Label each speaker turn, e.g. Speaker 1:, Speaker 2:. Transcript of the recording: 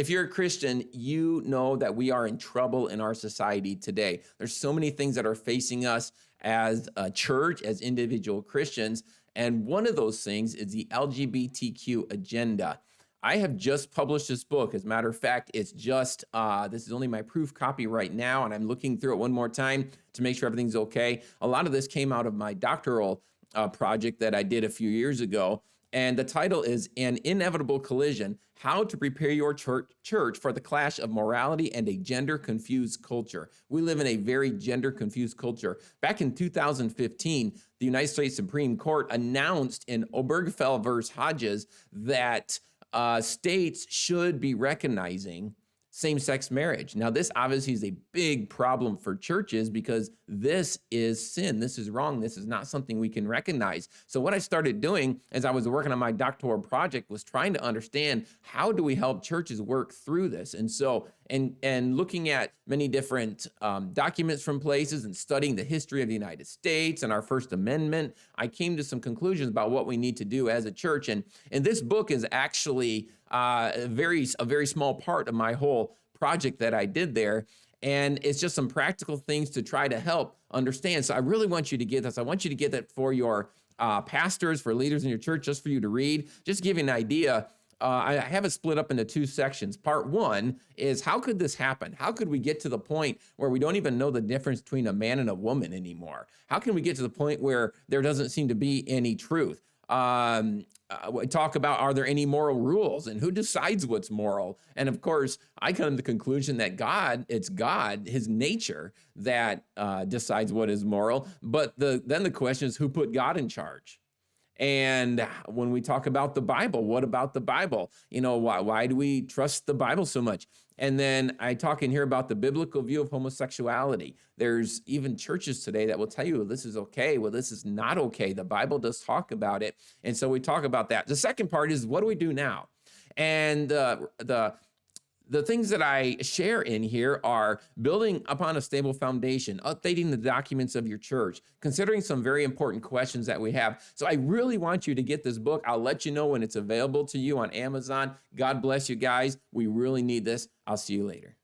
Speaker 1: If you're a Christian, you know that we are in trouble in our society today. There's so many things that are facing us as a church, as individual Christians. And one of those things is the LGBTQ agenda. I have just published this book. As a matter of fact, this is only my proof copy right now, and I'm looking through it one more time to make sure everything's okay. A lot of this came out of my doctoral project that I did a few years ago. And the title is An Inevitable Collision: How to Prepare Your Church for the Clash of Morality and a Gender-Confused Culture. We live in a very gender-confused culture. Back in 2015, the United States Supreme Court announced in Obergefell versus Hodges that states should be recognizing same-sex marriage. Now, this obviously is a big problem for churches because this is sin. This is wrong. This is not something we can recognize. So what I started doing as I was working on my doctoral project was trying to understand, how do we help churches work through this? And so, and looking at many different documents from places and studying the history of the United States and our First Amendment, I came to some conclusions about what we need to do as a church. And this book is actually a very small part of my whole project that I did there. And it's just some practical things to try to help understand. So I really want you to get this. I want you to get that for your pastors, for leaders in your church, just for you to read. Just to give you an idea, I have it split up into two sections. Part one is, how could this happen? How could we get to the point where we don't even know the difference between a man and a woman anymore? How can we get to the point where there doesn't seem to be any truth? We talk about, are there any moral rules, and who decides what's moral? And of course, I come to the conclusion that it's God, his nature, that decides what is moral. But then the question is, who put God in charge? And when we talk about the Bible, what about the Bible? Why do we trust the Bible so much? And then I talk in here about the biblical view of homosexuality. There's even churches today that will tell you, well, this is okay. Well, this is not okay. The Bible does talk about it. And so we talk about that. The second part is, what do we do now? And the things that I share in here are building upon a stable foundation, updating the documents of your church, considering some very important questions that we have. So I really want you to get this book. I'll let you know when it's available to you on Amazon. God bless you guys. We really need this. I'll see you later.